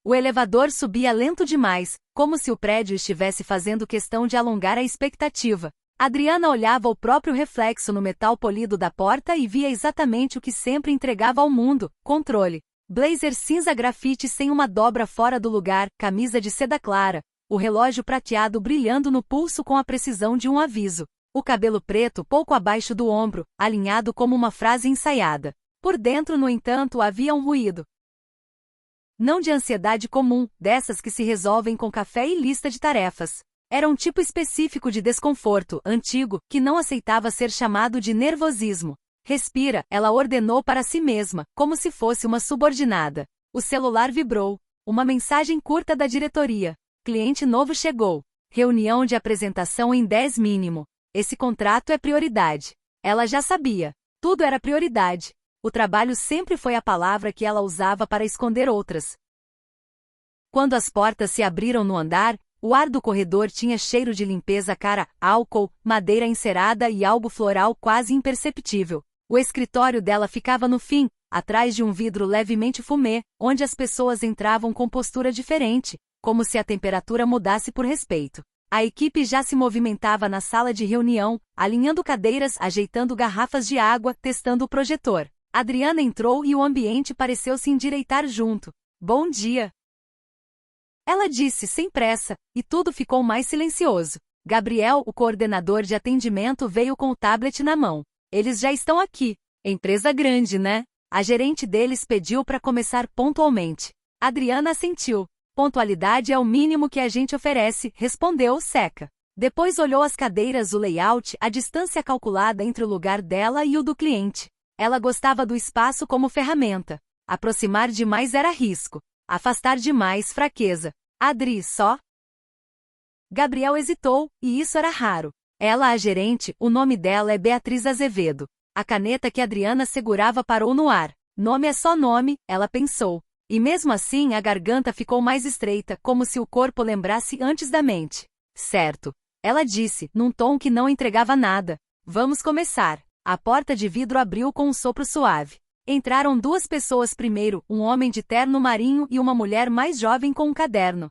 O elevador subia lento demais, como se o prédio estivesse fazendo questão de alongar a expectativa. Adriana olhava o próprio reflexo no metal polido da porta e via exatamente o que sempre entregava ao mundo: controle. Blazer cinza grafite sem uma dobra fora do lugar, camisa de seda clara, o relógio prateado brilhando no pulso com a precisão de um aviso. O cabelo preto pouco abaixo do ombro, alinhado como uma frase ensaiada. Por dentro, no entanto, havia um ruído. Não de ansiedade comum, dessas que se resolvem com café e lista de tarefas. Era um tipo específico de desconforto, antigo, que não aceitava ser chamado de nervosismo. Respira, ela ordenou para si mesma, como se fosse uma subordinada. O celular vibrou. Uma mensagem curta da diretoria. Cliente novo chegou. Reunião de apresentação em 10 mínimo. Esse contrato é prioridade. Ela já sabia. Tudo era prioridade. O trabalho sempre foi a palavra que ela usava para esconder outras. Quando as portas se abriram no andar, o ar do corredor tinha cheiro de limpeza cara, álcool, madeira encerada e algo floral quase imperceptível. O escritório dela ficava no fim, atrás de um vidro levemente fumê, onde as pessoas entravam com postura diferente, como se a temperatura mudasse por respeito. A equipe já se movimentava na sala de reunião, alinhando cadeiras, ajeitando garrafas de água, testando o projetor. Adriana entrou e o ambiente pareceu se endireitar junto. Bom dia! Ela disse sem pressa, e tudo ficou mais silencioso. Gabriel, o coordenador de atendimento, veio com o tablet na mão. Eles já estão aqui. Empresa grande, né? A gerente deles pediu para começar pontualmente. Adriana assentiu. Pontualidade é o mínimo que a gente oferece, respondeu seca. Depois olhou as cadeiras, o layout, a distância calculada entre o lugar dela e o do cliente. Ela gostava do espaço como ferramenta. Aproximar demais era risco. Afastar demais, fraqueza. Adri, só? Gabriel hesitou, e isso era raro. Ela, a gerente, o nome dela é Beatriz Azevedo. A caneta que Adriana segurava parou no ar. Nome é só nome, ela pensou. E mesmo assim a garganta ficou mais estreita, como se o corpo lembrasse antes da mente. Certo. Ela disse, num tom que não entregava nada. Vamos começar. A porta de vidro abriu com um sopro suave. Entraram duas pessoas primeiro, um homem de terno marinho e uma mulher mais jovem com um caderno.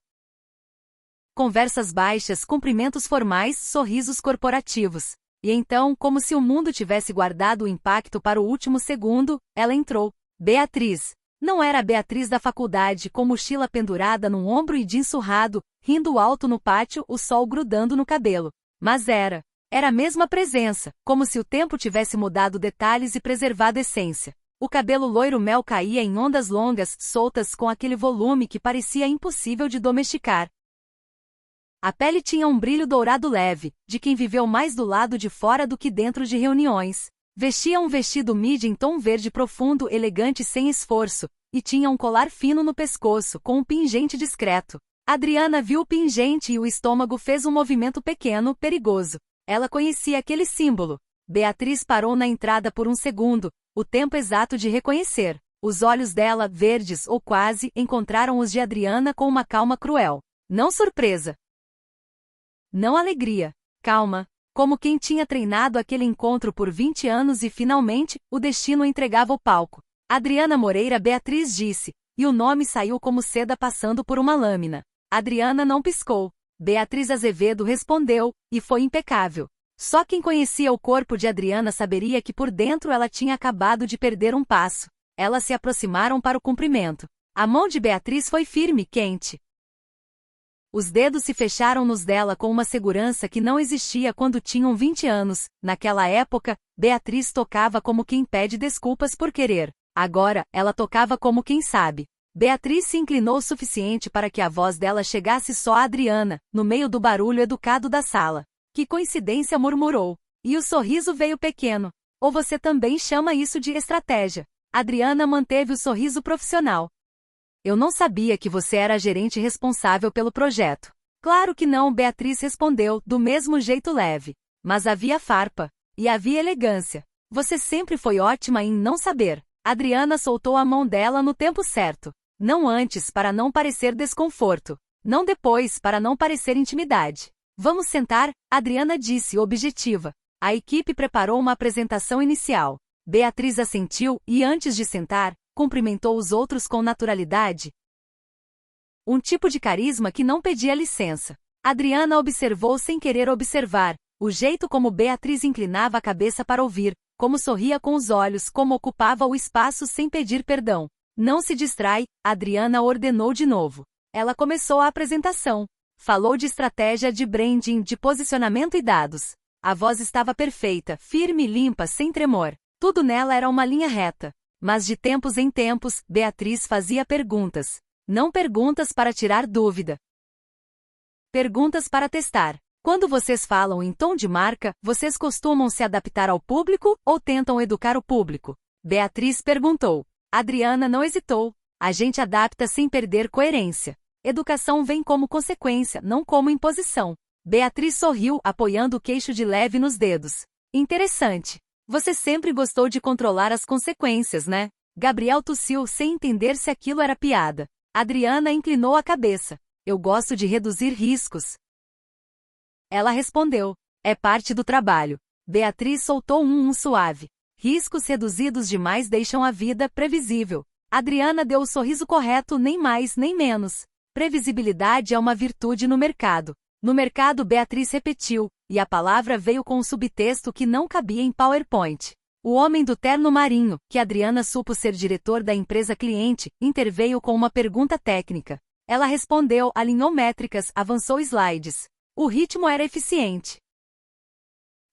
Conversas baixas, cumprimentos formais, sorrisos corporativos. E então, como se o mundo tivesse guardado o impacto para o último segundo, ela entrou. Beatriz. Não era a Beatriz da faculdade, com mochila pendurada num ombro e jeans surrado, rindo alto no pátio, o sol grudando no cabelo. Mas era a mesma presença, como se o tempo tivesse mudado detalhes e preservado essência. O cabelo loiro mel caía em ondas longas, soltas com aquele volume que parecia impossível de domesticar. A pele tinha um brilho dourado leve, de quem viveu mais do lado de fora do que dentro de reuniões. Vestia um vestido midi em tom verde profundo, elegante sem esforço, e tinha um colar fino no pescoço, com um pingente discreto. Adriana viu o pingente e o estômago fez um movimento pequeno, perigoso. Ela conhecia aquele símbolo. Beatriz parou na entrada por um segundo, o tempo exato de reconhecer. Os olhos dela, verdes ou quase, encontraram os de Adriana com uma calma cruel. Não surpresa. Não alegria. Calma. Como quem tinha treinado aquele encontro por 20 anos e finalmente, o destino entregava o palco. Adriana Moreira, Beatriz disse, e o nome saiu como seda passando por uma lâmina. Adriana não piscou. Beatriz Azevedo respondeu, e foi impecável. Só quem conhecia o corpo de Adriana saberia que por dentro ela tinha acabado de perder um passo. Elas se aproximaram para o cumprimento. A mão de Beatriz foi firme, quente. Os dedos se fecharam nos dela com uma segurança que não existia quando tinham 20 anos. Naquela época, Beatriz tocava como quem pede desculpas por querer. Agora, ela tocava como quem sabe. Beatriz se inclinou o suficiente para que a voz dela chegasse só a Adriana, no meio do barulho educado da sala. Que coincidência, murmurou. E o sorriso veio pequeno. Ou você também chama isso de estratégia? Adriana manteve o sorriso profissional. Eu não sabia que você era a gerente responsável pelo projeto. Claro que não, Beatriz respondeu, do mesmo jeito leve. Mas havia farpa. E havia elegância. Você sempre foi ótima em não saber. Adriana soltou a mão dela no tempo certo. Não antes, para não parecer desconforto. Não depois, para não parecer intimidade. Vamos sentar, Adriana disse, objetiva. A equipe preparou uma apresentação inicial. Beatriz assentiu e, antes de sentar, cumprimentou os outros com naturalidade. Um tipo de carisma que não pedia licença. Adriana observou sem querer observar, o jeito como Beatriz inclinava a cabeça para ouvir, como sorria com os olhos, como ocupava o espaço sem pedir perdão. Não se distrai, Adriana ordenou de novo. Ela começou a apresentação. Falou de estratégia de branding, de posicionamento e dados. A voz estava perfeita, firme e limpa, sem tremor. Tudo nela era uma linha reta. Mas de tempos em tempos, Beatriz fazia perguntas. Não perguntas para tirar dúvida. Perguntas para testar. Quando vocês falam em tom de marca, vocês costumam se adaptar ao público ou tentam educar o público? Beatriz perguntou. Adriana não hesitou. A gente adapta sem perder coerência. Educação vem como consequência, não como imposição. Beatriz sorriu, apoiando o queixo de leve nos dedos. Interessante. Você sempre gostou de controlar as consequências, né? Gabriel tossiu sem entender se aquilo era piada. Adriana inclinou a cabeça. Eu gosto de reduzir riscos. Ela respondeu. É parte do trabalho. Beatriz soltou um suave. Riscos reduzidos demais deixam a vida previsível. Adriana deu o sorriso correto, nem mais nem menos. Previsibilidade é uma virtude no mercado. No mercado, Beatriz repetiu, e a palavra veio com um subtexto que não cabia em PowerPoint. O homem do terno marinho, que Adriana supo ser diretor da empresa cliente, interveio com uma pergunta técnica. Ela respondeu, alinhou métricas, avançou slides. O ritmo era eficiente.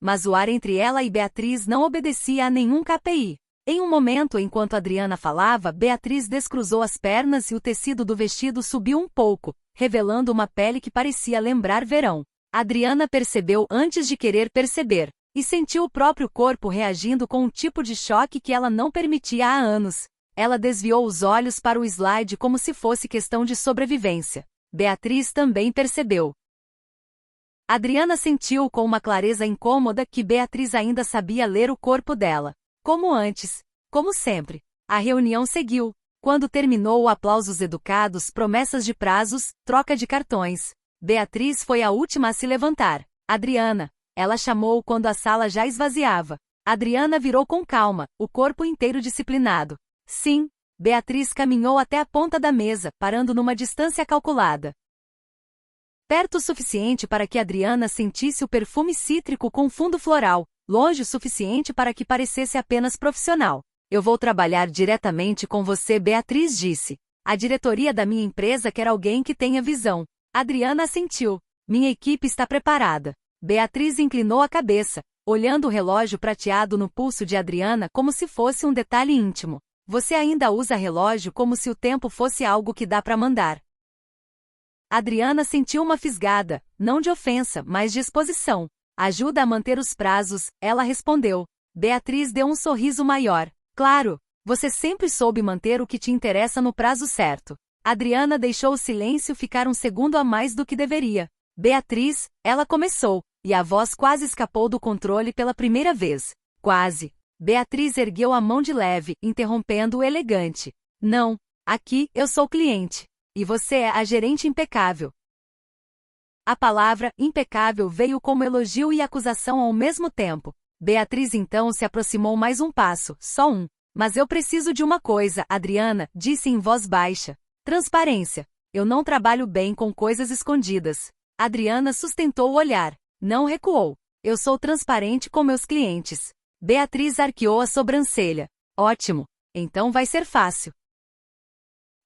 Mas o ar entre ela e Beatriz não obedecia a nenhum KPI. Em um momento, enquanto Adriana falava, Beatriz descruzou as pernas e o tecido do vestido subiu um pouco, revelando uma pele que parecia lembrar verão. Adriana percebeu antes de querer perceber, e sentiu o próprio corpo reagindo com um tipo de choque que ela não permitia há anos. Ela desviou os olhos para o slide como se fosse questão de sobrevivência. Beatriz também percebeu. Adriana sentiu com uma clareza incômoda que Beatriz ainda sabia ler o corpo dela. Como antes. Como sempre. A reunião seguiu. Quando terminou, aplausos educados, promessas de prazos, troca de cartões. Beatriz foi a última a se levantar. Adriana. Ela chamou quando a sala já esvaziava. Adriana virou com calma, o corpo inteiro disciplinado. Sim. Beatriz caminhou até a ponta da mesa, parando numa distância calculada. Perto o suficiente para que Adriana sentisse o perfume cítrico com fundo floral, longe o suficiente para que parecesse apenas profissional. Eu vou trabalhar diretamente com você, Beatriz disse. A diretoria da minha empresa quer alguém que tenha visão. Adriana assentiu. Minha equipe está preparada. Beatriz inclinou a cabeça, olhando o relógio prateado no pulso de Adriana como se fosse um detalhe íntimo. Você ainda usa relógio como se o tempo fosse algo que dá para mandar. Adriana sentiu uma fisgada, não de ofensa, mas de exposição. Ajuda a manter os prazos, ela respondeu. Beatriz deu um sorriso maior. Claro, você sempre soube manter o que te interessa no prazo certo. Adriana deixou o silêncio ficar um segundo a mais do que deveria. Beatriz, ela começou, e a voz quase escapou do controle pela primeira vez. Quase. Beatriz ergueu a mão de leve, interrompendo-o elegante. Não, aqui, eu sou cliente. E você é a gerente impecável. A palavra impecável veio como elogio e acusação ao mesmo tempo. Beatriz então se aproximou mais um passo, só um. Mas eu preciso de uma coisa, Adriana, disse em voz baixa. Transparência. Eu não trabalho bem com coisas escondidas. Adriana sustentou o olhar. Não recuou. Eu sou transparente com meus clientes. Beatriz arqueou a sobrancelha. Ótimo. Então vai ser fácil.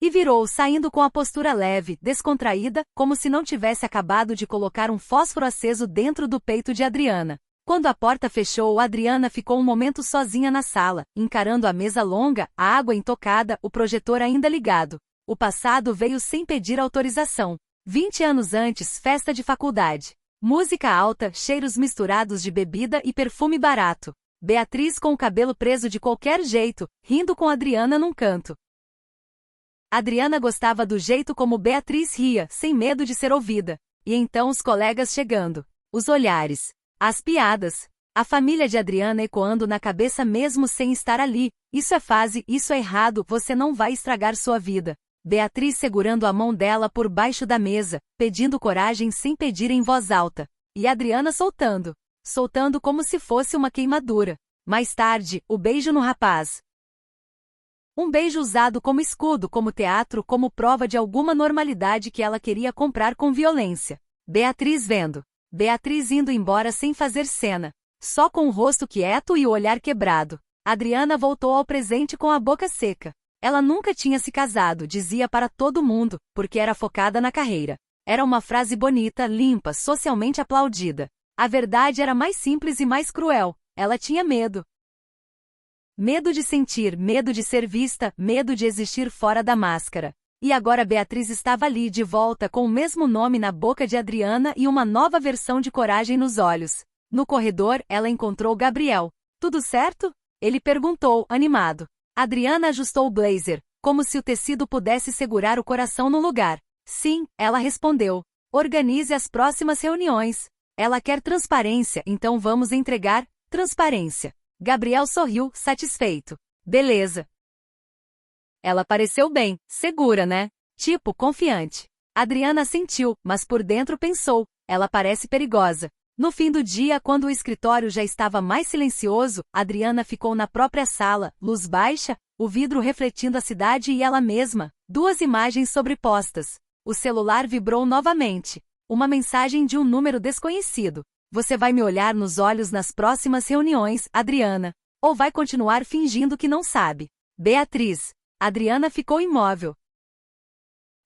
E virou, saindo com a postura leve, descontraída, como se não tivesse acabado de colocar um fósforo aceso dentro do peito de Adriana. Quando a porta fechou, Adriana ficou um momento sozinha na sala, encarando a mesa longa, a água intocada, o projetor ainda ligado. O passado veio sem pedir autorização. 20 anos antes, festa de faculdade. Música alta, cheiros misturados de bebida e perfume barato. Beatriz com o cabelo preso de qualquer jeito, rindo com Adriana num canto. Adriana gostava do jeito como Beatriz ria, sem medo de ser ouvida. E então os colegas chegando. Os olhares. As piadas. A família de Adriana ecoando na cabeça mesmo sem estar ali. Isso é fase, isso é errado, você não vai estragar sua vida. Beatriz segurando a mão dela por baixo da mesa, pedindo coragem sem pedir em voz alta. E Adriana soltando. Soltando como se fosse uma queimadura. Mais tarde, o beijo no rapaz. Um beijo usado como escudo, como teatro, como prova de alguma normalidade que ela queria comprar com violência. Beatriz vendo. Beatriz indo embora sem fazer cena. Só com o rosto quieto e o olhar quebrado. Adriana voltou ao presente com a boca seca. Ela nunca tinha se casado, dizia para todo mundo, porque era focada na carreira. Era uma frase bonita, limpa, socialmente aplaudida. A verdade era mais simples e mais cruel. Ela tinha medo. Medo de sentir, medo de ser vista, medo de existir fora da máscara. E agora Beatriz estava ali de volta com o mesmo nome na boca de Adriana e uma nova versão de coragem nos olhos. No corredor, ela encontrou Gabriel. Tudo certo? Ele perguntou, animado. Adriana ajustou o blazer, como se o tecido pudesse segurar o coração no lugar. Sim, ela respondeu. Organize as próximas reuniões. Ela quer transparência, então vamos entregar transparência. Gabriel sorriu, satisfeito. Beleza. Ela pareceu bem, segura, né? Tipo, confiante. Adriana sentiu, mas por dentro pensou, ela parece perigosa. No fim do dia, quando o escritório já estava mais silencioso, Adriana ficou na própria sala, luz baixa, o vidro refletindo a cidade e ela mesma, duas imagens sobrepostas. O celular vibrou novamente. Uma mensagem de um número desconhecido. Você vai me olhar nos olhos nas próximas reuniões, Adriana. Ou vai continuar fingindo que não sabe? Beatriz. Adriana ficou imóvel.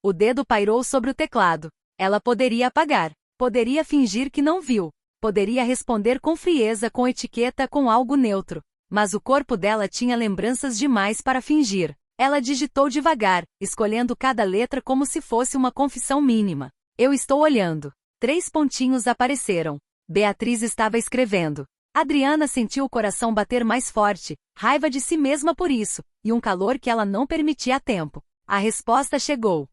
O dedo pairou sobre o teclado. Ela poderia apagar. Poderia fingir que não viu. Poderia responder com frieza, com etiqueta, com algo neutro. Mas o corpo dela tinha lembranças demais para fingir. Ela digitou devagar, escolhendo cada letra como se fosse uma confissão mínima. Eu estou olhando. 3 pontinhos apareceram. Beatriz estava escrevendo. Adriana sentiu o coração bater mais forte, raiva de si mesma por isso, e um calor que ela não permitia a tempo. A resposta chegou.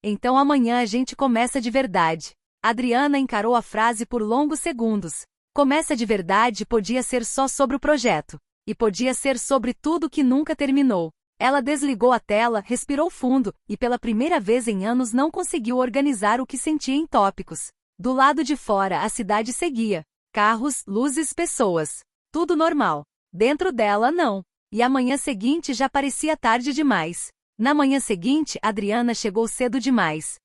Então amanhã a gente começa de verdade. Adriana encarou a frase por longos segundos. Começa de verdade podia ser só sobre o projeto. E podia ser sobre tudo que nunca terminou. Ela desligou a tela, respirou fundo, e pela primeira vez em anos não conseguiu organizar o que sentia em tópicos. Do lado de fora a cidade seguia. Carros, luzes, pessoas. Tudo normal. Dentro dela não. E a manhã seguinte já parecia tarde demais. Na manhã seguinte, Adriana chegou cedo demais.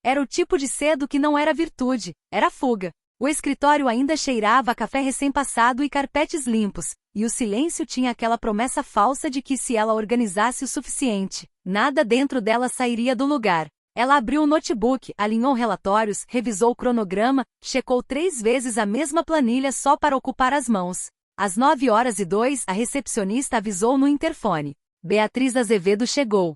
Era o tipo de cedo que não era virtude, era fuga. O escritório ainda cheirava a café recém-passado e carpetes limpos, e o silêncio tinha aquela promessa falsa de que se ela organizasse o suficiente, nada dentro dela sairia do lugar. Ela abriu o notebook, alinhou relatórios, revisou o cronograma, checou 3 vezes a mesma planilha só para ocupar as mãos. Às 9h02, a recepcionista avisou no interfone. Beatriz Azevedo chegou.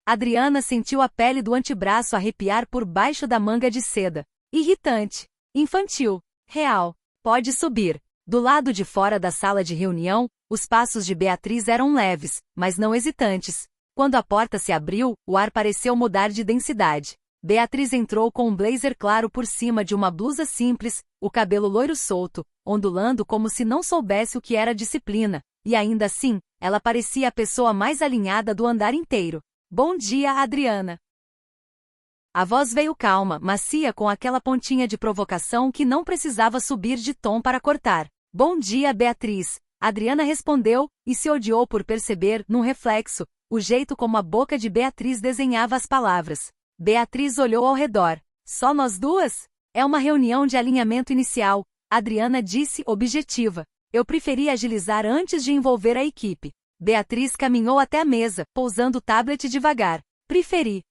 Adriana sentiu a pele do antebraço arrepiar por baixo da manga de seda. Irritante. Infantil. Real. Pode subir. Do lado de fora da sala de reunião, os passos de Beatriz eram leves, mas não hesitantes. Quando a porta se abriu, o ar pareceu mudar de densidade. Beatriz entrou com um blazer claro por cima de uma blusa simples, o cabelo loiro solto, ondulando como se não soubesse o que era disciplina, e ainda assim, ela parecia a pessoa mais alinhada do andar inteiro. Bom dia, Adriana. A voz veio calma, macia com aquela pontinha de provocação que não precisava subir de tom para cortar. Bom dia, Beatriz. Adriana respondeu, e se odiou por perceber, num reflexo, o jeito como a boca de Beatriz desenhava as palavras. Beatriz olhou ao redor. Só nós duas? É uma reunião de alinhamento inicial, Adriana disse, objetiva. Eu preferi agilizar antes de envolver a equipe. Beatriz caminhou até a mesa, pousando o tablet devagar. Preferi.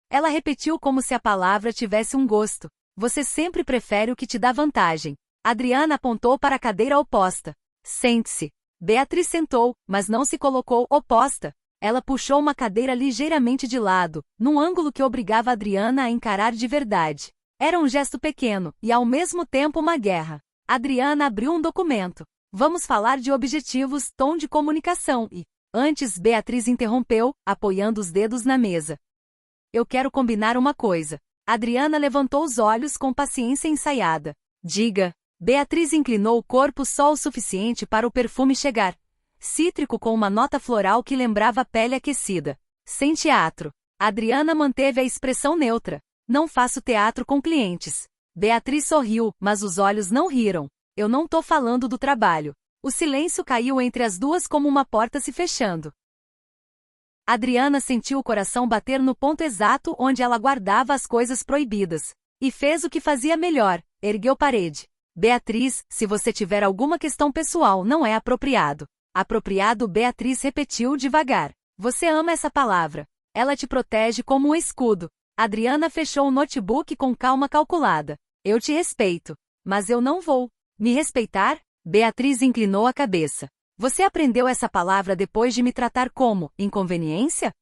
Ela repetiu como se a palavra tivesse um gosto. Você sempre prefere o que te dá vantagem. Adriana apontou para a cadeira oposta. Sente-se. Beatriz sentou, mas não se colocou oposta. Ela puxou uma cadeira ligeiramente de lado, num ângulo que obrigava Adriana a encarar de verdade. Era um gesto pequeno, e ao mesmo tempo uma guerra. Adriana abriu um documento. Vamos falar de objetivos, tom de comunicação e... Antes, Beatriz interrompeu, apoiando os dedos na mesa. Eu quero combinar uma coisa. Adriana levantou os olhos com paciência ensaiada. Diga. Beatriz inclinou o corpo só o suficiente para o perfume chegar. Cítrico com uma nota floral que lembrava a pele aquecida. Sem teatro. Adriana manteve a expressão neutra. Não faço teatro com clientes. Beatriz sorriu, mas os olhos não riram. Eu não tô falando do trabalho. O silêncio caiu entre as duas como uma porta se fechando. Adriana sentiu o coração bater no ponto exato onde ela guardava as coisas proibidas. E fez o que fazia melhor, ergueu parede. Beatriz, se você tiver alguma questão pessoal não é apropriado. Apropriado, Beatriz repetiu devagar. Você ama essa palavra. Ela te protege como um escudo. Adriana fechou o notebook com calma calculada. Eu te respeito. Mas eu não vou. Me respeitar? Beatriz inclinou a cabeça. Você aprendeu essa palavra depois de me tratar como inconveniência?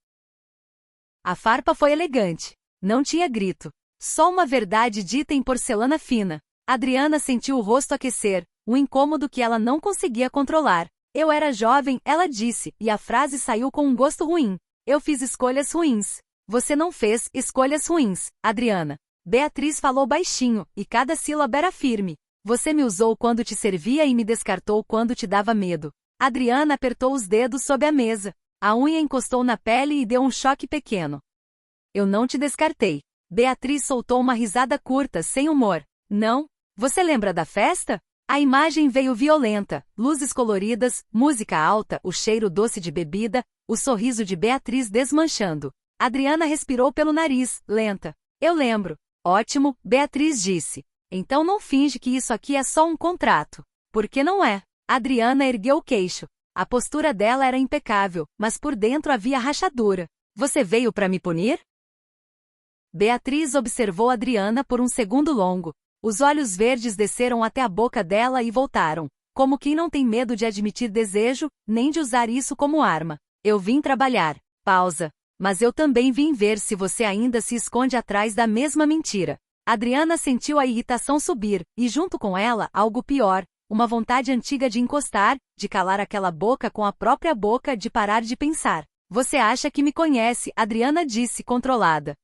A farpa foi elegante. Não tinha grito. Só uma verdade dita em porcelana fina. Adriana sentiu o rosto aquecer, um incômodo que ela não conseguia controlar. Eu era jovem, ela disse, e a frase saiu com um gosto ruim. Eu fiz escolhas ruins. Você não fez escolhas ruins, Adriana. Beatriz falou baixinho, e cada sílaba era firme. Você me usou quando te servia e me descartou quando te dava medo. Adriana apertou os dedos sob a mesa. A unha encostou na pele e deu um choque pequeno. Eu não te descartei. Beatriz soltou uma risada curta, sem humor. Não? Você lembra da festa? A imagem veio violenta, luzes coloridas, música alta, o cheiro doce de bebida, o sorriso de Beatriz desmanchando. Adriana respirou pelo nariz, lenta. Eu lembro. Ótimo, Beatriz disse. Então não finge que isso aqui é só um contrato. Por que não é? Adriana ergueu o queixo. A postura dela era impecável, mas por dentro havia rachadura. Você veio para me punir? Beatriz observou Adriana por um segundo longo. Os olhos verdes desceram até a boca dela e voltaram, como quem não tem medo de admitir desejo, nem de usar isso como arma. Eu vim trabalhar. Pausa. Mas eu também vim ver se você ainda se esconde atrás da mesma mentira. Adriana sentiu a irritação subir, e junto com ela, algo pior. Uma vontade antiga de encostar, de calar aquela boca com a própria boca, de parar de pensar. Você acha que me conhece, Adriana disse controlada.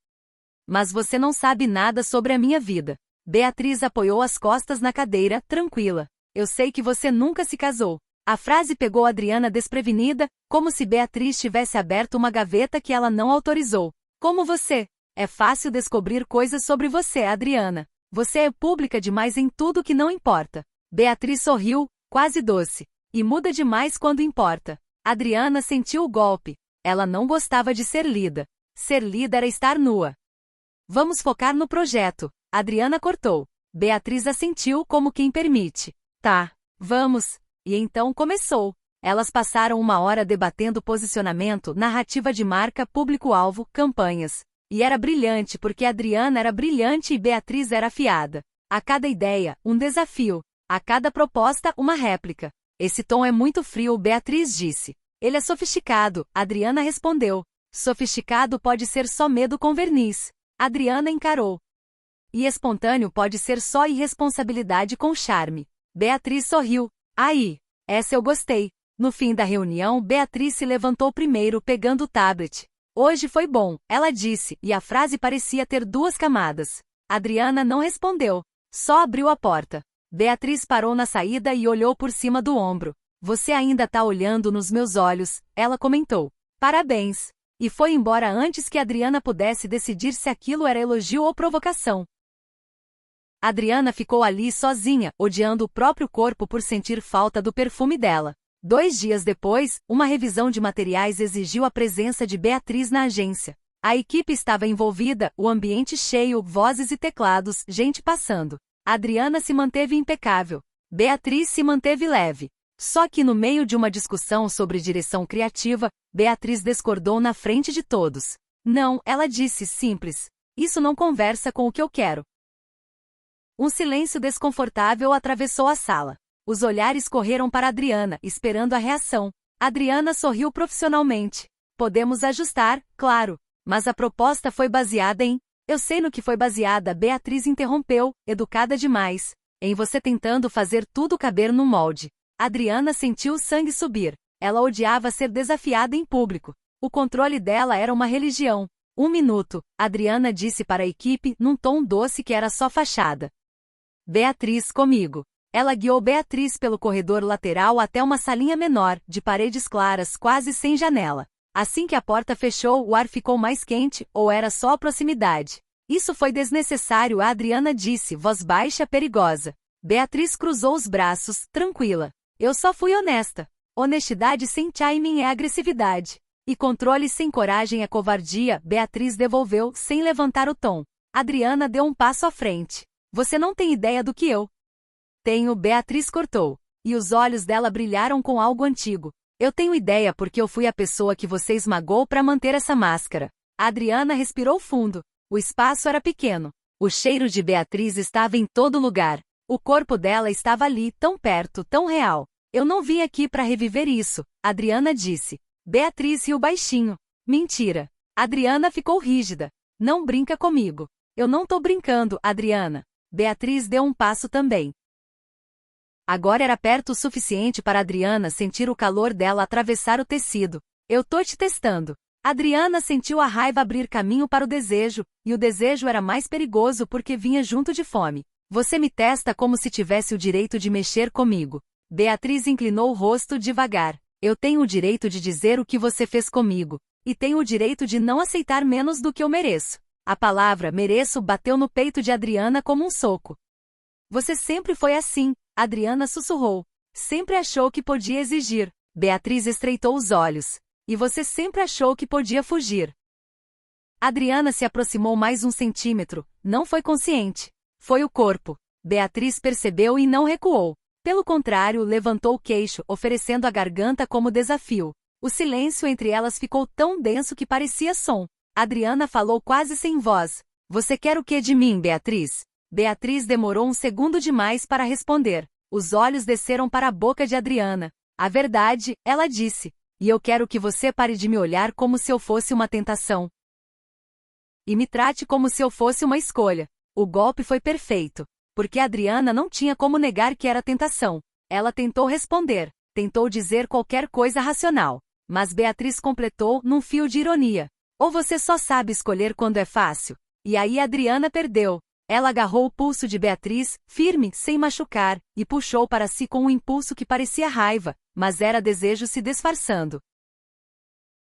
Mas você não sabe nada sobre a minha vida. Beatriz apoiou as costas na cadeira, tranquila. Eu sei que você nunca se casou. A frase pegou Adriana desprevenida, como se Beatriz tivesse aberto uma gaveta que ela não autorizou. Como você? É fácil descobrir coisas sobre você, Adriana. Você é pública demais em tudo que não importa. Beatriz sorriu, quase doce. E muda demais quando importa. Adriana sentiu o golpe. Ela não gostava de ser lida. Ser lida era estar nua. Vamos focar no projeto. Adriana cortou. Beatriz assentiu como quem permite. Tá, vamos. E então começou. Elas passaram 1 hora debatendo posicionamento, narrativa de marca, público-alvo, campanhas. E era brilhante porque Adriana era brilhante e Beatriz era afiada. A cada ideia, um desafio. A cada proposta, uma réplica. Esse tom é muito frio, Beatriz disse. Ele é sofisticado, Adriana respondeu. Sofisticado pode ser só medo com verniz. Adriana encarou. E espontâneo pode ser só irresponsabilidade com charme. Beatriz sorriu. Aí, essa eu gostei. No fim da reunião, Beatriz se levantou primeiro pegando o tablet. Hoje foi bom, ela disse, e a frase parecia ter 2 camadas. Adriana não respondeu. Só abriu a porta. Beatriz parou na saída e olhou por cima do ombro. Você ainda tá olhando nos meus olhos, ela comentou. Parabéns. E foi embora antes que Adriana pudesse decidir se aquilo era elogio ou provocação. Adriana ficou ali sozinha, odiando o próprio corpo por sentir falta do perfume dela. 2 dias depois, uma revisão de materiais exigiu a presença de Beatriz na agência. A equipe estava envolvida, o ambiente cheio, vozes e teclados, gente passando. Adriana se manteve impecável. Beatriz se manteve leve. Só que no meio de uma discussão sobre direção criativa, Beatriz discordou na frente de todos. Não, ela disse simples. Isso não conversa com o que eu quero. Um silêncio desconfortável atravessou a sala. Os olhares correram para Adriana, esperando a reação. Adriana sorriu profissionalmente. Podemos ajustar, claro. Mas a proposta foi baseada em... Eu sei no que foi baseada, Beatriz interrompeu, educada demais. Em você tentando fazer tudo caber no molde. Adriana sentiu o sangue subir. Ela odiava ser desafiada em público. O controle dela era uma religião. 1 minuto, Adriana disse para a equipe num tom doce que era só fachada. Beatriz comigo. Ela guiou Beatriz pelo corredor lateral até uma salinha menor, de paredes claras, quase sem janela. Assim que a porta fechou, o ar ficou mais quente, ou era só a proximidade. Isso foi desnecessário, a Adriana disse, voz baixa perigosa. Beatriz cruzou os braços, tranquila. Eu só fui honesta. Honestidade sem timing é agressividade. E controle sem coragem é covardia, Beatriz devolveu, sem levantar o tom. Adriana deu um passo à frente. Você não tem ideia do que eu tenho, Beatriz cortou. E os olhos dela brilharam com algo antigo. Eu tenho ideia porque eu fui a pessoa que você esmagou para manter essa máscara. A Adriana respirou fundo. O espaço era pequeno. O cheiro de Beatriz estava em todo lugar. O corpo dela estava ali, tão perto, tão real. Eu não vim aqui para reviver isso, Adriana disse. Beatriz riu baixinho. Mentira. Adriana ficou rígida. Não brinca comigo. Eu não tô brincando, Adriana. Beatriz deu um passo também. Agora era perto o suficiente para Adriana sentir o calor dela atravessar o tecido. Eu tô te testando. Adriana sentiu a raiva abrir caminho para o desejo, e o desejo era mais perigoso porque vinha junto de fome. Você me testa como se tivesse o direito de mexer comigo. Beatriz inclinou o rosto devagar. Eu tenho o direito de dizer o que você fez comigo. E tenho o direito de não aceitar menos do que eu mereço. A palavra mereço bateu no peito de Adriana como um soco. Você sempre foi assim, Adriana sussurrou. Sempre achou que podia exigir. Beatriz estreitou os olhos. E você sempre achou que podia fugir. Adriana se aproximou mais 1 centímetro, não foi consciente. Foi o corpo. Beatriz percebeu e não recuou. Pelo contrário, levantou o queixo, oferecendo a garganta como desafio. O silêncio entre elas ficou tão denso que parecia som. Adriana falou quase sem voz. Você quer o que de mim, Beatriz? Beatriz demorou 1 segundo demais para responder. Os olhos desceram para a boca de Adriana. A verdade, ela disse. E eu quero que você pare de me olhar como se eu fosse uma tentação. E me trate como se eu fosse uma escolha. O golpe foi perfeito. Porque Adriana não tinha como negar que era tentação. Ela tentou responder. Tentou dizer qualquer coisa racional. Mas Beatriz completou num fio de ironia. Ou você só sabe escolher quando é fácil. E aí Adriana perdeu. Ela agarrou o pulso de Beatriz, firme, sem machucar, e puxou para si com um impulso que parecia raiva, mas era desejo se disfarçando.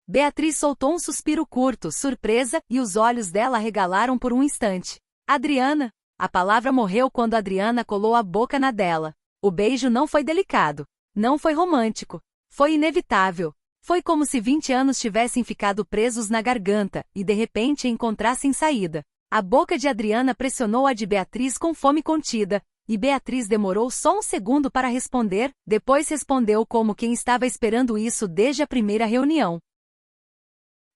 Beatriz soltou um suspiro curto, surpresa, e os olhos dela arregalaram por um instante. Adriana! A palavra morreu quando Adriana colou a boca na dela. O beijo não foi delicado. Não foi romântico. Foi inevitável. Foi como se 20 anos tivessem ficado presos na garganta, e de repente encontrassem saída. A boca de Adriana pressionou a de Beatriz com fome contida, e Beatriz demorou só 1 segundo para responder, depois respondeu como quem estava esperando isso desde a primeira reunião.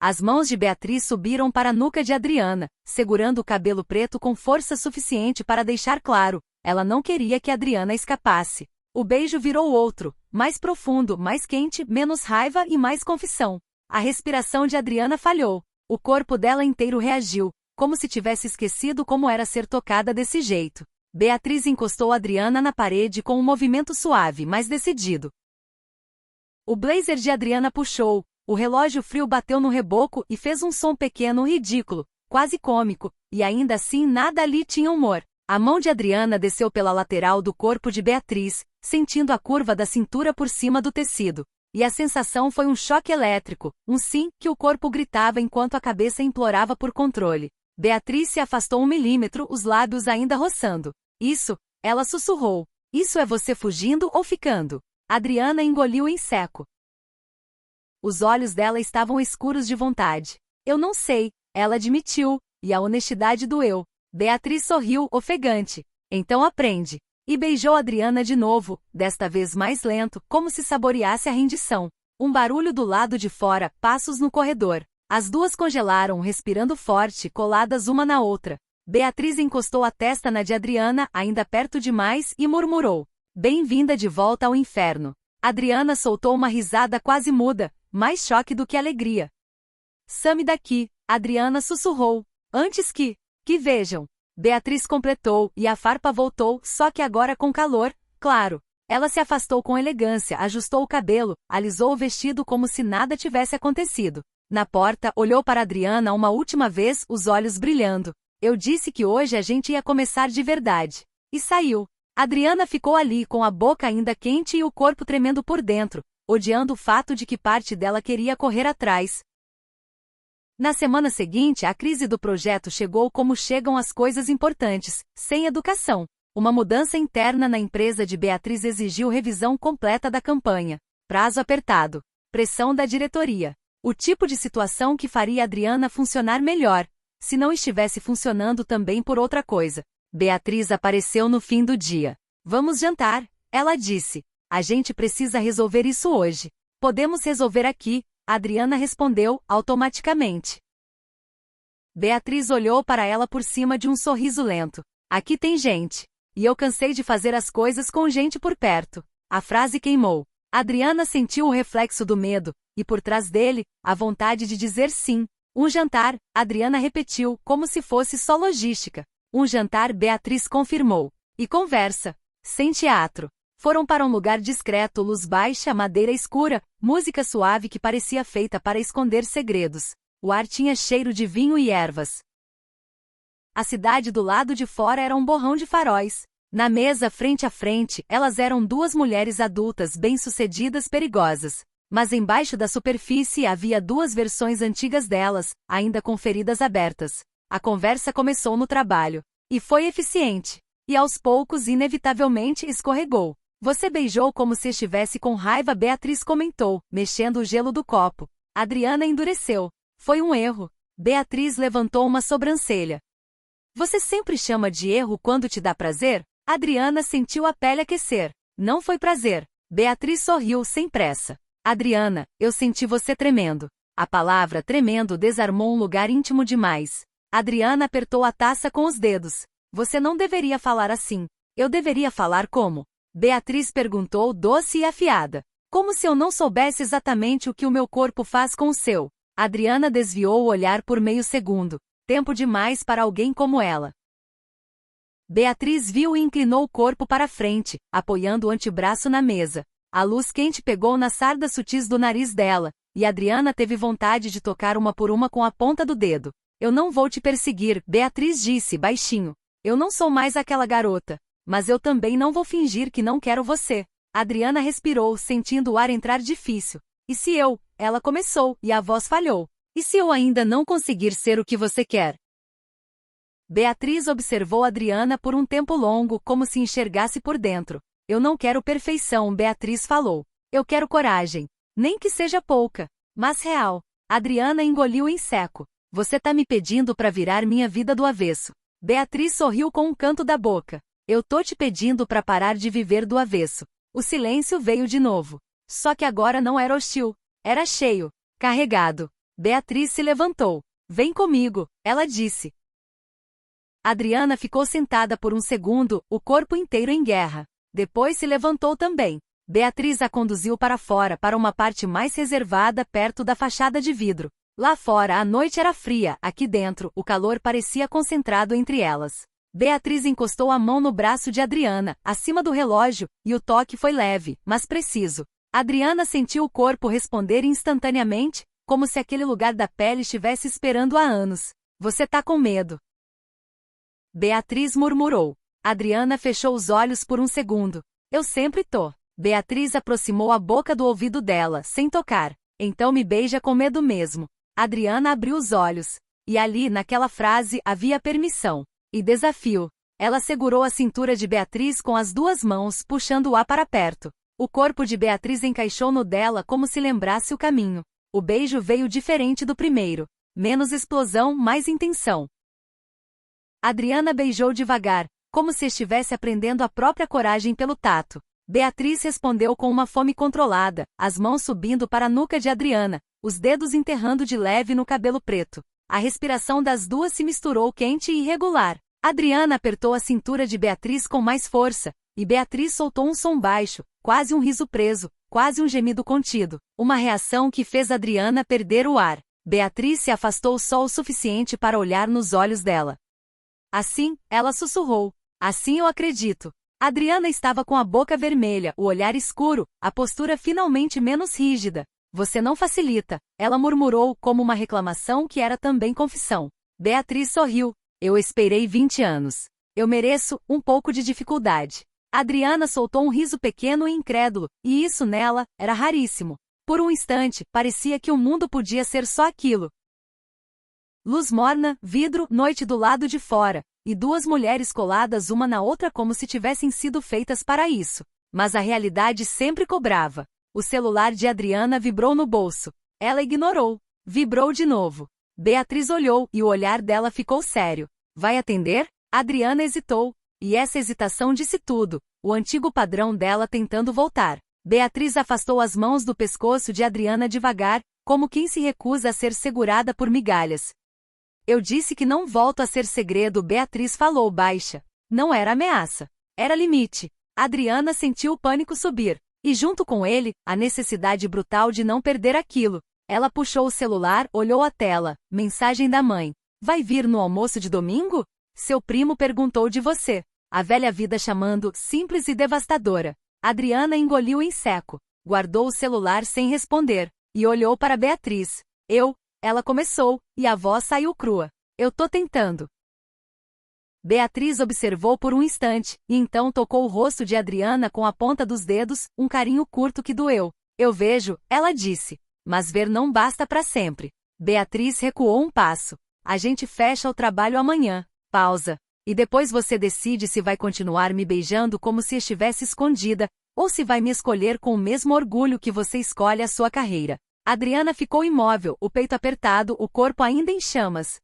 As mãos de Beatriz subiram para a nuca de Adriana, segurando o cabelo preto com força suficiente para deixar claro, ela não queria que Adriana escapasse. O beijo virou outro, mais profundo, mais quente, menos raiva e mais confissão. A respiração de Adriana falhou. O corpo dela inteiro reagiu, como se tivesse esquecido como era ser tocada desse jeito. Beatriz encostou Adriana na parede com um movimento suave, mas decidido. O blazer de Adriana puxou, o relógio frio bateu no reboco e fez um som pequeno ridículo, quase cômico, e ainda assim nada ali tinha humor. A mão de Adriana desceu pela lateral do corpo de Beatriz, sentindo a curva da cintura por cima do tecido. E a sensação foi um choque elétrico, um sim, que o corpo gritava enquanto a cabeça implorava por controle. Beatriz se afastou 1 milímetro, os lábios ainda roçando. Isso, ela sussurrou. Isso é você fugindo ou ficando? Adriana engoliu em seco. Os olhos dela estavam escuros de vontade. Eu não sei, ela admitiu, e a honestidade doeu. Beatriz sorriu, ofegante. Então aprende. E beijou Adriana de novo, desta vez mais lento, como se saboreasse a rendição. Um barulho do lado de fora, passos no corredor. As duas congelaram, respirando forte, coladas uma na outra. Beatriz encostou a testa na de Adriana, ainda perto demais, e murmurou. Bem-vinda de volta ao inferno. Adriana soltou uma risada quase muda, mais choque do que alegria. Some daqui, Adriana sussurrou. Antes que vejam. Beatriz completou, e a farpa voltou, só que agora com calor, claro. Ela se afastou com elegância, ajustou o cabelo, alisou o vestido como se nada tivesse acontecido. Na porta, olhou para Adriana uma última vez, os olhos brilhando. Eu disse que hoje a gente ia começar de verdade. E saiu. Adriana ficou ali com a boca ainda quente e o corpo tremendo por dentro, odiando o fato de que parte dela queria correr atrás. Na semana seguinte, a crise do projeto chegou como chegam as coisas importantes, sem educação. Uma mudança interna na empresa de Beatriz exigiu revisão completa da campanha. Prazo apertado. Pressão da diretoria. O tipo de situação que faria Adriana funcionar melhor, se não estivesse funcionando também por outra coisa. Beatriz apareceu no fim do dia. Vamos jantar, ela disse. A gente precisa resolver isso hoje. Podemos resolver aqui, Adriana respondeu, automaticamente. Beatriz olhou para ela por cima de um sorriso lento. Aqui tem gente. E eu cansei de fazer as coisas com gente por perto. A frase queimou. Adriana sentiu o reflexo do medo, e por trás dele, a vontade de dizer sim. Um jantar, Adriana repetiu, como se fosse só logística. Um jantar, Beatriz confirmou. E conversa. Sem teatro. Foram para um lugar discreto, luz baixa, madeira escura, música suave que parecia feita para esconder segredos. O ar tinha cheiro de vinho e ervas. A cidade do lado de fora era um borrão de faróis. Na mesa frente a frente, elas eram duas mulheres adultas bem-sucedidas perigosas. Mas embaixo da superfície havia duas versões antigas delas, ainda com feridas abertas. A conversa começou no trabalho. E foi eficiente. E aos poucos inevitavelmente escorregou. Você beijou como se estivesse com raiva, Beatriz comentou, mexendo o gelo do copo. Adriana endureceu. Foi um erro. Beatriz levantou uma sobrancelha. Você sempre chama de erro quando te dá prazer? Adriana sentiu a pele aquecer. Não foi prazer. Beatriz sorriu sem pressa. Adriana, eu senti você tremendo. A palavra tremendo desarmou um lugar íntimo demais. Adriana apertou a taça com os dedos. Você não deveria falar assim. Eu deveria falar como? Beatriz perguntou doce e afiada. Como se eu não soubesse exatamente o que o meu corpo faz com o seu. Adriana desviou o olhar por meio segundo. Tempo demais para alguém como ela. Beatriz viu e inclinou o corpo para frente, apoiando o antebraço na mesa. A luz quente pegou nas sardas sutis do nariz dela, e Adriana teve vontade de tocar uma por uma com a ponta do dedo. Eu não vou te perseguir, Beatriz disse, baixinho. Eu não sou mais aquela garota. Mas eu também não vou fingir que não quero você. Adriana respirou, sentindo o ar entrar difícil. E se eu? Ela começou, e a voz falhou. E se eu ainda não conseguir ser o que você quer? Beatriz observou Adriana por um tempo longo, como se enxergasse por dentro. Eu não quero perfeição, Beatriz falou. Eu quero coragem. Nem que seja pouca, mas real. Adriana engoliu em seco. Você tá me pedindo para virar minha vida do avesso. Beatriz sorriu com um canto da boca. Eu tô te pedindo para parar de viver do avesso. O silêncio veio de novo. Só que agora não era hostil. Era cheio. Carregado. Beatriz se levantou. Vem comigo, ela disse. Adriana ficou sentada por um segundo, o corpo inteiro em guerra. Depois se levantou também. Beatriz a conduziu para fora, para uma parte mais reservada, perto da fachada de vidro. Lá fora a noite era fria, aqui dentro, o calor parecia concentrado entre elas. Beatriz encostou a mão no braço de Adriana, acima do relógio, e o toque foi leve, mas preciso. Adriana sentiu o corpo responder instantaneamente, como se aquele lugar da pele estivesse esperando há anos. Você tá com medo. Beatriz murmurou. Adriana fechou os olhos por um segundo. Eu sempre tô. Beatriz aproximou a boca do ouvido dela, sem tocar. Então me beija com medo mesmo. Adriana abriu os olhos. E ali, naquela frase, havia permissão. E desafio. Ela segurou a cintura de Beatriz com as duas mãos, puxando-a para perto. O corpo de Beatriz encaixou no dela como se lembrasse o caminho. O beijo veio diferente do primeiro. Menos explosão, mais intenção. Adriana beijou devagar, como se estivesse aprendendo a própria coragem pelo tato. Beatriz respondeu com uma fome controlada, as mãos subindo para a nuca de Adriana, os dedos enterrando de leve no cabelo preto. A respiração das duas se misturou quente e irregular. Adriana apertou a cintura de Beatriz com mais força, e Beatriz soltou um som baixo, quase um riso preso, quase um gemido contido. Uma reação que fez Adriana perder o ar. Beatriz se afastou só o suficiente para olhar nos olhos dela. Assim, ela sussurrou. Assim eu acredito. Adriana estava com a boca vermelha, o olhar escuro, a postura finalmente menos rígida. Você não facilita, ela murmurou como uma reclamação que era também confissão. Beatriz sorriu. Eu esperei 20 anos. Eu mereço um pouco de dificuldade. Adriana soltou um riso pequeno e incrédulo, e isso nela era raríssimo. Por um instante, parecia que o mundo podia ser só aquilo. Luz morna, vidro, noite do lado de fora, e duas mulheres coladas uma na outra como se tivessem sido feitas para isso. Mas a realidade sempre cobrava. O celular de Adriana vibrou no bolso. Ela ignorou. Vibrou de novo. Beatriz olhou e o olhar dela ficou sério. Vai atender? Adriana hesitou. E essa hesitação disse tudo. O antigo padrão dela tentando voltar. Beatriz afastou as mãos do pescoço de Adriana devagar, como quem se recusa a ser segurada por migalhas. Eu disse que não volto a ser segredo, Beatriz falou baixa. Não era ameaça. Era limite. Adriana sentiu o pânico subir. E junto com ele, a necessidade brutal de não perder aquilo. Ela puxou o celular, olhou a tela. Mensagem da mãe. Vai vir no almoço de domingo? Seu primo perguntou de você. A velha vida chamando, simples e devastadora. Adriana engoliu em seco. Guardou o celular sem responder. E olhou para Beatriz. Ela começou, e a voz saiu crua. Eu tô tentando. Beatriz observou por um instante, e então tocou o rosto de Adriana com a ponta dos dedos, um carinho curto que doeu. Eu vejo, ela disse. Mas ver não basta para sempre. Beatriz recuou um passo. A gente fecha o trabalho amanhã. Pausa. E depois você decide se vai continuar me beijando como se estivesse escondida, ou se vai me escolher com o mesmo orgulho que você escolhe a sua carreira. Adriana ficou imóvel, o peito apertado, o corpo ainda em chamas.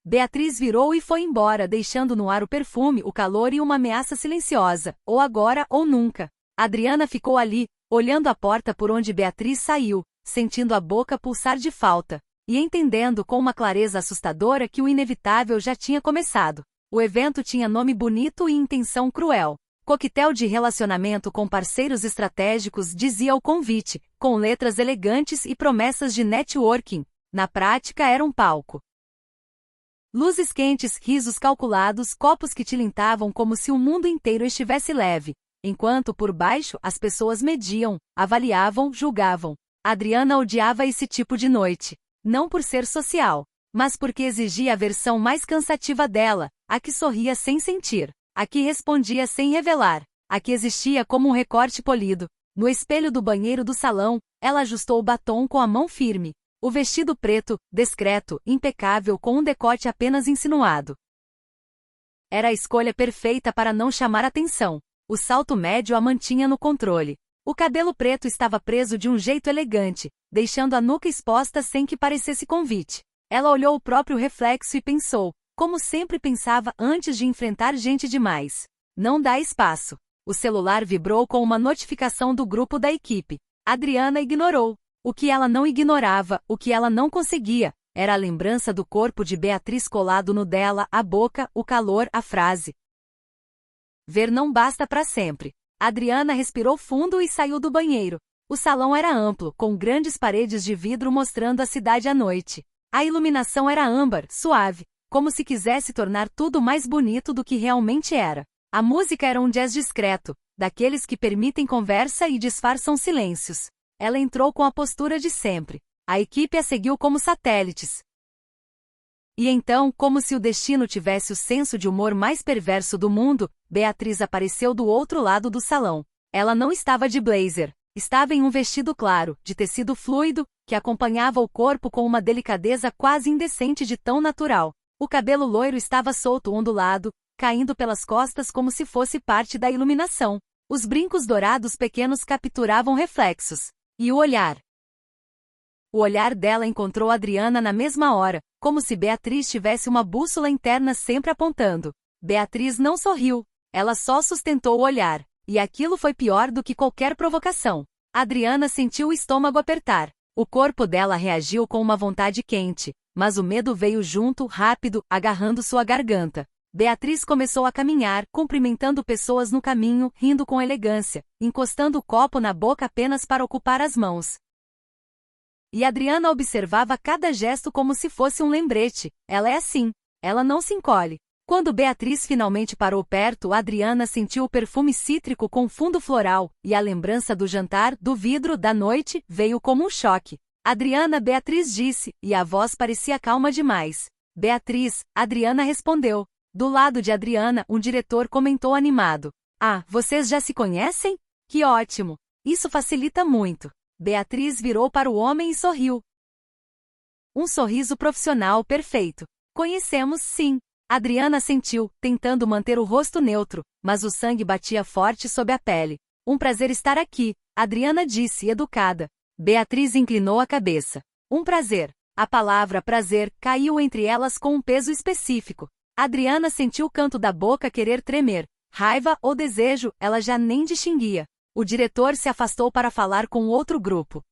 Beatriz virou e foi embora, deixando no ar o perfume, o calor e uma ameaça silenciosa, ou agora ou nunca. Adriana ficou ali, olhando a porta por onde Beatriz saiu, sentindo a boca pulsar de falta, e entendendo com uma clareza assustadora que o inevitável já tinha começado. O evento tinha nome bonito e intenção cruel. Coquetel de relacionamento com parceiros estratégicos, dizia o convite, com letras elegantes e promessas de networking. Na prática era um palco. Luzes quentes, risos calculados, copos que tilintavam como se o mundo inteiro estivesse leve, enquanto por baixo as pessoas mediam, avaliavam, julgavam. Adriana odiava esse tipo de noite. Não por ser social, mas porque exigia a versão mais cansativa dela, a que sorria sem sentir. A que respondia sem revelar, a que existia como um recorte polido. No espelho do banheiro do salão, ela ajustou o batom com a mão firme. O vestido preto, discreto, impecável com um decote apenas insinuado. Era a escolha perfeita para não chamar atenção. O salto médio a mantinha no controle. O cabelo preto estava preso de um jeito elegante, deixando a nuca exposta sem que parecesse convite. Ela olhou o próprio reflexo e pensou, como sempre pensava antes de enfrentar gente demais. Não dá espaço. O celular vibrou com uma notificação do grupo da equipe. Adriana ignorou. O que ela não ignorava, o que ela não conseguia, era a lembrança do corpo de Beatriz colado no dela, a boca, o calor, a frase. Ver não basta para sempre. Adriana respirou fundo e saiu do banheiro. O salão era amplo, com grandes paredes de vidro mostrando a cidade à noite. A iluminação era âmbar, suave, como se quisesse tornar tudo mais bonito do que realmente era. A música era um jazz discreto, daqueles que permitem conversa e disfarçam silêncios. Ela entrou com a postura de sempre. A equipe a seguiu como satélites. E então, como se o destino tivesse o senso de humor mais perverso do mundo, Beatriz apareceu do outro lado do salão. Ela não estava de blazer. Estava em um vestido claro, de tecido fluido, que acompanhava o corpo com uma delicadeza quase indecente de tão natural. O cabelo loiro estava solto, ondulado, caindo pelas costas como se fosse parte da iluminação. Os brincos dourados pequenos capturavam reflexos. E o olhar. O olhar dela encontrou Adriana na mesma hora, como se Beatriz tivesse uma bússola interna sempre apontando. Beatriz não sorriu. Ela só sustentou o olhar. E aquilo foi pior do que qualquer provocação. Adriana sentiu o estômago apertar. O corpo dela reagiu com uma vontade quente. Mas o medo veio junto, rápido, agarrando sua garganta. Beatriz começou a caminhar, cumprimentando pessoas no caminho, rindo com elegância, encostando o copo na boca apenas para ocupar as mãos. E Adriana observava cada gesto como se fosse um lembrete. Ela é assim. Ela não se encolhe. Quando Beatriz finalmente parou perto, Adriana sentiu o perfume cítrico com fundo floral, e a lembrança do jantar, do vidro, da noite, veio como um choque. Adriana, Beatriz disse, e a voz parecia calma demais. Beatriz, Adriana respondeu. Do lado de Adriana, um diretor comentou animado. Ah, vocês já se conhecem? Que ótimo! Isso facilita muito. Beatriz virou para o homem e sorriu. Um sorriso profissional perfeito. Conhecemos, sim. Adriana assentiu, tentando manter o rosto neutro, mas o sangue batia forte sob a pele. Um prazer estar aqui, Adriana disse, educada. Beatriz inclinou a cabeça. Um prazer. A palavra prazer caiu entre elas com um peso específico. Adriana sentiu o canto da boca querer tremer. Raiva ou desejo, ela já nem distinguia. O diretor se afastou para falar com outro grupo.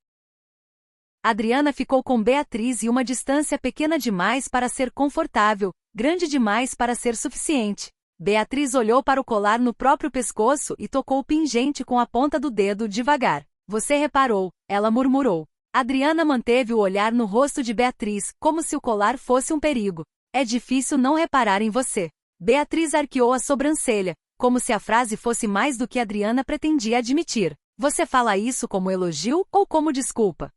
Adriana ficou com Beatriz e uma distância pequena demais para ser confortável, grande demais para ser suficiente. Beatriz olhou para o colar no próprio pescoço e tocou o pingente com a ponta do dedo devagar. Você reparou, ela murmurou. Adriana manteve o olhar no rosto de Beatriz, como se o colar fosse um perigo. É difícil não reparar em você. Beatriz arqueou a sobrancelha, como se a frase fosse mais do que Adriana pretendia admitir. Você fala isso como elogio ou como desculpa?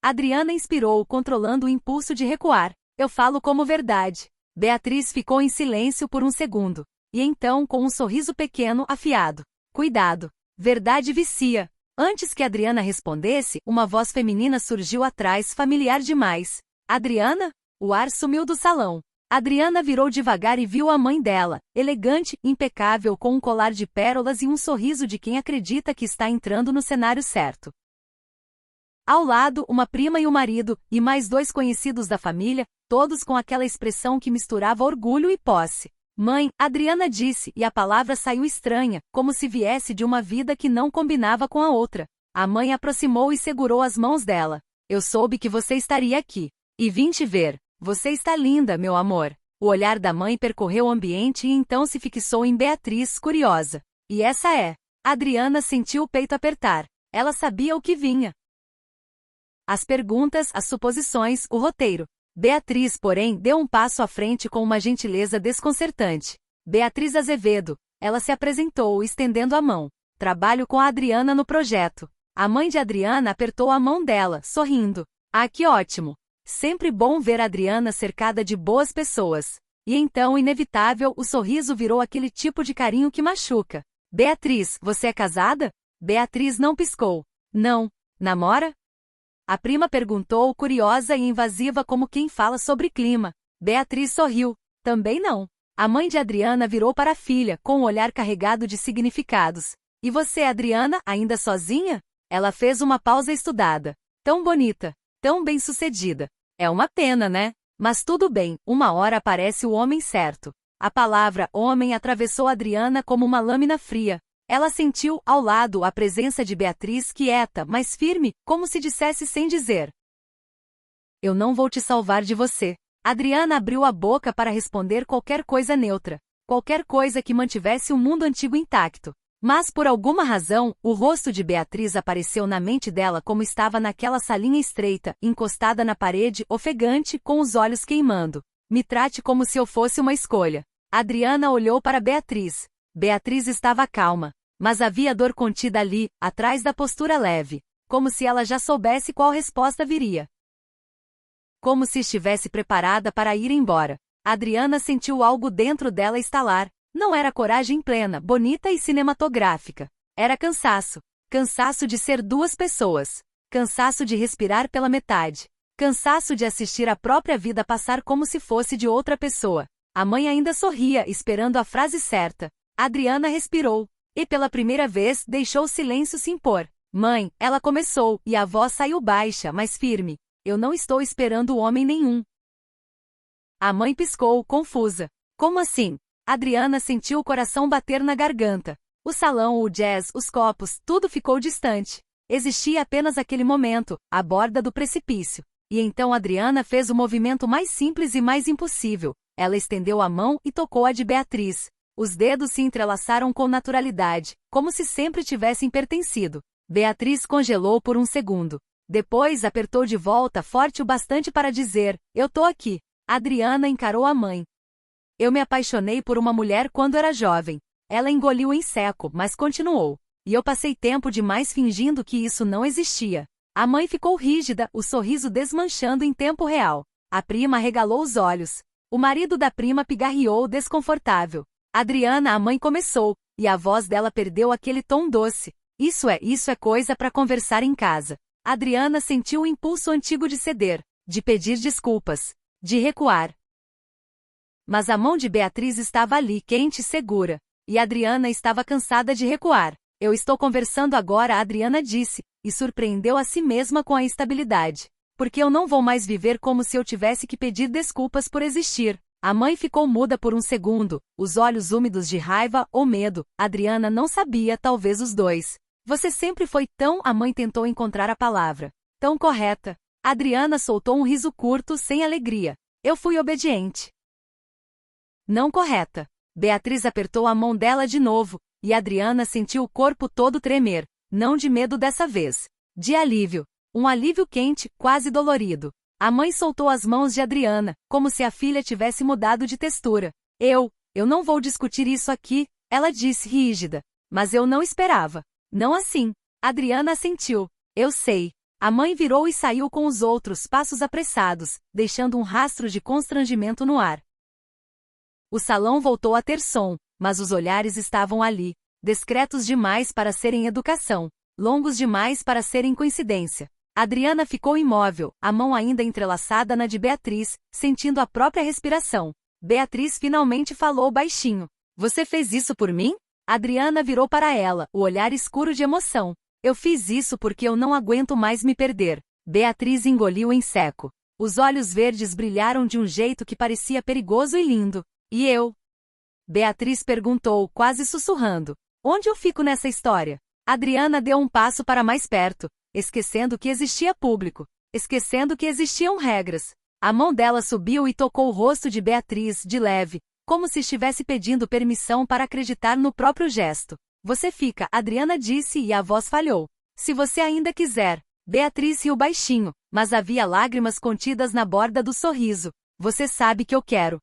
Adriana inspirou, controlando o impulso de recuar. Eu falo como verdade. Beatriz ficou em silêncio por um segundo. E então, com um sorriso pequeno, afiado. Cuidado. Verdade vicia. Antes que Adriana respondesse, uma voz feminina surgiu atrás, familiar demais. Adriana? O ar sumiu do salão. Adriana virou devagar e viu a mãe dela, elegante, impecável, com um colar de pérolas e um sorriso de quem acredita que está entrando no cenário certo. Ao lado, uma prima e o marido, e mais 2 conhecidos da família, todos com aquela expressão que misturava orgulho e posse. Mãe, Adriana disse, e a palavra saiu estranha, como se viesse de uma vida que não combinava com a outra. A mãe aproximou e segurou as mãos dela. Eu soube que você estaria aqui. E vim te ver. Você está linda, meu amor. O olhar da mãe percorreu o ambiente e então se fixou em Beatriz, curiosa. E essa é. Adriana sentiu o peito apertar. Ela sabia o que vinha. As perguntas, as suposições, o roteiro. Beatriz, porém, deu um passo à frente com uma gentileza desconcertante. Beatriz Azevedo. Ela se apresentou, estendendo a mão. Trabalho com a Adriana no projeto. A mãe de Adriana apertou a mão dela, sorrindo. Ah, que ótimo! Sempre bom ver a Adriana cercada de boas pessoas. E então, inevitável, o sorriso virou aquele tipo de carinho que machuca. Beatriz, você é casada? Beatriz não piscou. Não. Namora? A prima perguntou, curiosa e invasiva como quem fala sobre clima. Beatriz sorriu. Também não. A mãe de Adriana virou para a filha, com um olhar carregado de significados. E você, Adriana, ainda sozinha? Ela fez uma pausa estudada. Tão bonita. Tão bem-sucedida. É uma pena, né? Mas tudo bem, uma hora aparece o homem certo. A palavra homem atravessou Adriana como uma lâmina fria. Ela sentiu, ao lado, a presença de Beatriz quieta, mas firme, como se dissesse sem dizer. Eu não vou te salvar de você. Adriana abriu a boca para responder qualquer coisa neutra. Qualquer coisa que mantivesse o mundo antigo intacto. Mas por alguma razão, o rosto de Beatriz apareceu na mente dela como estava naquela salinha estreita, encostada na parede, ofegante, com os olhos queimando. Me trate como se eu fosse uma escolha. Adriana olhou para Beatriz. Beatriz estava calma. Mas havia dor contida ali, atrás da postura leve. Como se ela já soubesse qual resposta viria. Como se estivesse preparada para ir embora. Adriana sentiu algo dentro dela estalar. Não era coragem plena, bonita e cinematográfica. Era cansaço. Cansaço de ser 2 pessoas. Cansaço de respirar pela metade. Cansaço de assistir a própria vida passar como se fosse de outra pessoa. A mãe ainda sorria, esperando a frase certa. Adriana respirou. E pela primeira vez, deixou o silêncio se impor. Mãe, ela começou, e a voz saiu baixa, mas firme. Eu não estou esperando homem nenhum. A mãe piscou, confusa. Como assim? Adriana sentiu o coração bater na garganta. O salão, o jazz, os copos, tudo ficou distante. Existia apenas aquele momento, à borda do precipício. E então Adriana fez o movimento mais simples e mais impossível. Ela estendeu a mão e tocou a de Beatriz. Os dedos se entrelaçaram com naturalidade, como se sempre tivessem pertencido. Beatriz congelou por um segundo. Depois apertou de volta forte o bastante para dizer, eu tô aqui. Adriana encarou a mãe. Eu me apaixonei por uma mulher quando era jovem. Ela engoliu em seco, mas continuou. E eu passei tempo demais fingindo que isso não existia. A mãe ficou rígida, o sorriso desmanchando em tempo real. A prima regalou os olhos. O marido da prima pigarreou desconfortável. Adriana, a mãe começou, e a voz dela perdeu aquele tom doce. Isso é coisa para conversar em casa. Adriana sentiu o impulso antigo de ceder. de pedir desculpas, de recuar. Mas a mão de Beatriz estava ali, quente e segura, e Adriana estava cansada de recuar. Eu estou conversando agora, Adriana disse, e surpreendeu a si mesma com a estabilidade. Porque eu não vou mais viver como se eu tivesse que pedir desculpas por existir. A mãe ficou muda por um segundo, os olhos úmidos de raiva ou medo. Adriana não sabia, talvez os dois. Você sempre foi tão... A mãe tentou encontrar a palavra. Tão correta. Adriana soltou um riso curto, sem alegria. Eu fui obediente. Não correta. Beatriz apertou a mão dela de novo, e Adriana sentiu o corpo todo tremer. Não de medo dessa vez. De alívio. Um alívio quente, quase dolorido. A mãe soltou as mãos de Adriana, como se a filha tivesse mudado de textura. Eu não vou discutir isso aqui, ela disse rígida. Mas eu não esperava. Não assim. Adriana assentiu. Eu sei. A mãe virou e saiu com os outros passos apressados, deixando um rastro de constrangimento no ar. O salão voltou a ter som, mas os olhares estavam ali, discretos demais para serem educação, longos demais para serem coincidência. Adriana ficou imóvel, a mão ainda entrelaçada na de Beatriz, sentindo a própria respiração. Beatriz finalmente falou baixinho. Você fez isso por mim? Adriana virou para ela, o olhar escuro de emoção. Eu fiz isso porque eu não aguento mais me perder. Beatriz engoliu em seco. Os olhos verdes brilharam de um jeito que parecia perigoso e lindo. E eu? Beatriz perguntou, quase sussurrando. Onde eu fico nessa história? Adriana deu um passo para mais perto, esquecendo que existia público, esquecendo que existiam regras. A mão dela subiu e tocou o rosto de Beatriz, de leve, como se estivesse pedindo permissão para acreditar no próprio gesto. Você fica, Adriana disse e a voz falhou. Se você ainda quiser. Beatriz riu baixinho, mas havia lágrimas contidas na borda do sorriso. Você sabe que eu quero.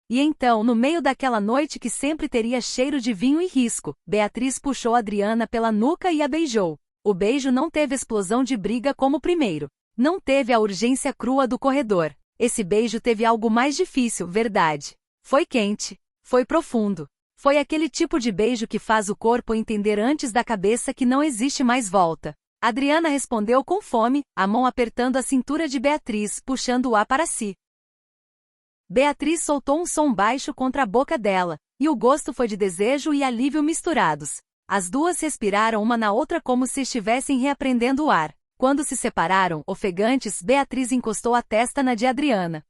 E então, no meio daquela noite que sempre teria cheiro de vinho e risco, Beatriz puxou Adriana pela nuca e a beijou. O beijo não teve explosão de briga como o primeiro. Não teve a urgência crua do corredor. Esse beijo teve algo mais difícil, verdade. Foi quente. Foi profundo. Foi aquele tipo de beijo que faz o corpo entender antes da cabeça que não existe mais volta. Adriana respondeu com fome, a mão apertando a cintura de Beatriz, puxando-a para si. Beatriz soltou um som baixo contra a boca dela, e o gosto foi de desejo e alívio misturados. As duas respiraram uma na outra como se estivessem reaprendendo o ar. Quando se separaram, ofegantes, Beatriz encostou a testa na de Adriana.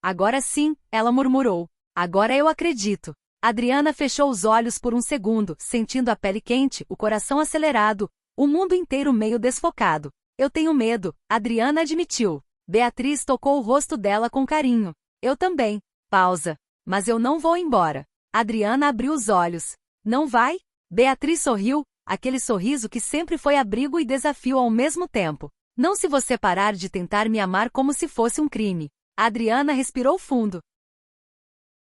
Agora sim, ela murmurou. Agora eu acredito. Adriana fechou os olhos por um segundo, sentindo a pele quente, o coração acelerado, o mundo inteiro meio desfocado. Eu tenho medo, Adriana admitiu. Beatriz tocou o rosto dela com carinho. Eu também. Pausa. Mas eu não vou embora. Adriana abriu os olhos. Não vai? Beatriz sorriu, aquele sorriso que sempre foi abrigo e desafio ao mesmo tempo. Não se você parar de tentar me amar como se fosse um crime. Adriana respirou fundo.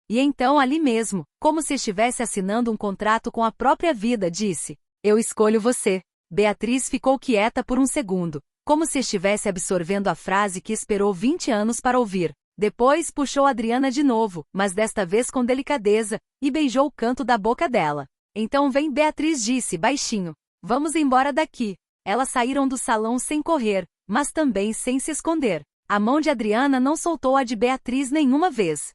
E então ali mesmo, como se estivesse assinando um contrato com a própria vida, disse: Eu escolho você. Beatriz ficou quieta por um segundo, como se estivesse absorvendo a frase que esperou 20 anos para ouvir. Depois puxou Adriana de novo, mas desta vez com delicadeza, e beijou o canto da boca dela. Então vem, Beatriz disse baixinho. Vamos embora daqui. Elas saíram do salão sem correr, mas também sem se esconder. A mão de Adriana não soltou a de Beatriz nenhuma vez.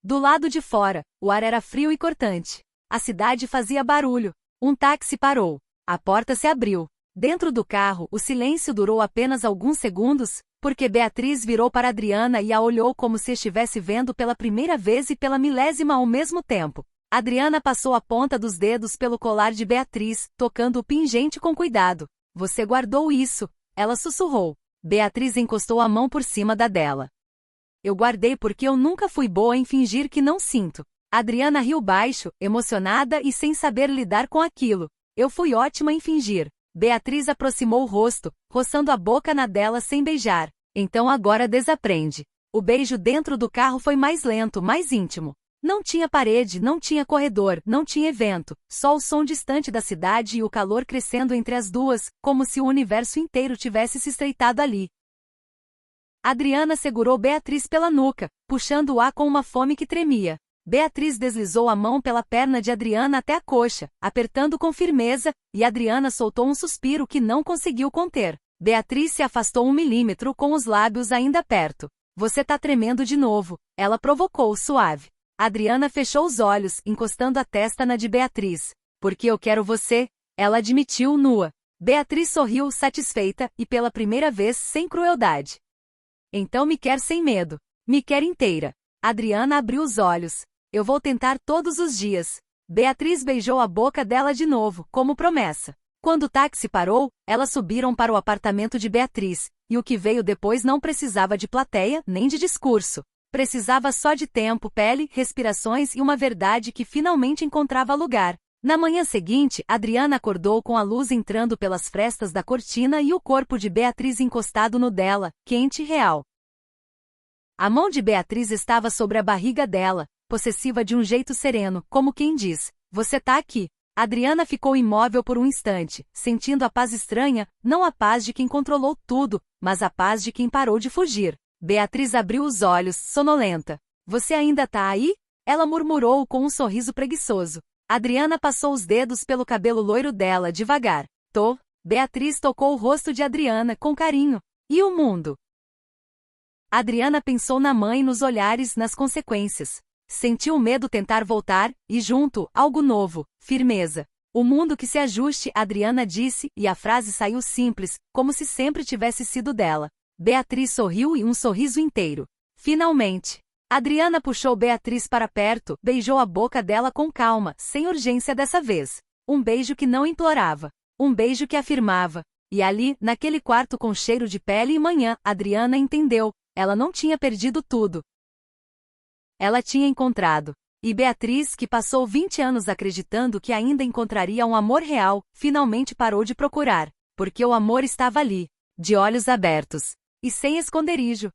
Do lado de fora, o ar era frio e cortante. A cidade fazia barulho. Um táxi parou. A porta se abriu. Dentro do carro, o silêncio durou apenas alguns segundos, porque Beatriz virou para Adriana e a olhou como se estivesse vendo pela primeira vez e pela milésima ao mesmo tempo. Adriana passou a ponta dos dedos pelo colar de Beatriz, tocando o pingente com cuidado. Você guardou isso, ela sussurrou. Beatriz encostou a mão por cima da dela. Eu guardei porque eu nunca fui boa em fingir que não sinto. Adriana riu baixo, emocionada e sem saber lidar com aquilo. Eu fui ótima em fingir. Beatriz aproximou o rosto, roçando a boca na dela sem beijar. Então agora desaprende. O beijo dentro do carro foi mais lento, mais íntimo. Não tinha parede, não tinha corredor, não tinha evento, só o som distante da cidade e o calor crescendo entre as duas, como se o universo inteiro tivesse se estreitado ali. Adriana segurou Beatriz pela nuca, puxando-a com uma fome que tremia. Beatriz deslizou a mão pela perna de Adriana até a coxa, apertando com firmeza, e Adriana soltou um suspiro que não conseguiu conter. Beatriz se afastou 1 milímetro com os lábios ainda perto. Você tá tremendo de novo, ela provocou suave. Adriana fechou os olhos, encostando a testa na de Beatriz. Porque eu quero você, ela admitiu nua. Beatriz sorriu satisfeita e pela primeira vez sem crueldade. Então me quer sem medo. Me quer inteira. Adriana abriu os olhos. Eu vou tentar todos os dias. Beatriz beijou a boca dela de novo, como promessa. Quando o táxi parou, elas subiram para o apartamento de Beatriz, e o que veio depois não precisava de plateia nem de discurso. Precisava só de tempo, pele, respirações e uma verdade que finalmente encontrava lugar. Na manhã seguinte, Adriana acordou com a luz entrando pelas frestas da cortina e o corpo de Beatriz encostado no dela, quente e real. A mão de Beatriz estava sobre a barriga dela, possessiva de um jeito sereno, como quem diz, você tá aqui. Adriana ficou imóvel por um instante, sentindo a paz estranha, não a paz de quem controlou tudo, mas a paz de quem parou de fugir. Beatriz abriu os olhos, sonolenta. Você ainda tá aí? Ela murmurou com um sorriso preguiçoso. Adriana passou os dedos pelo cabelo loiro dela devagar. Tô. Beatriz tocou o rosto de Adriana com carinho. E o mundo? Adriana pensou na mãe, nos olhares, nas consequências. Sentiu o medo tentar voltar, e junto, algo novo, firmeza. O mundo que se ajuste, Adriana disse, e a frase saiu simples, como se sempre tivesse sido dela. Beatriz sorriu e um sorriso inteiro. Finalmente. Adriana puxou Beatriz para perto, beijou a boca dela com calma, sem urgência dessa vez. Um beijo que não implorava. Um beijo que afirmava. E ali, naquele quarto com cheiro de pele e manhã, Adriana entendeu. Ela não tinha perdido tudo. Ela tinha encontrado. E Beatriz, que passou 20 anos acreditando que ainda encontraria um amor real, finalmente parou de procurar. Porque o amor estava ali, de olhos abertos. E sem esconderijo.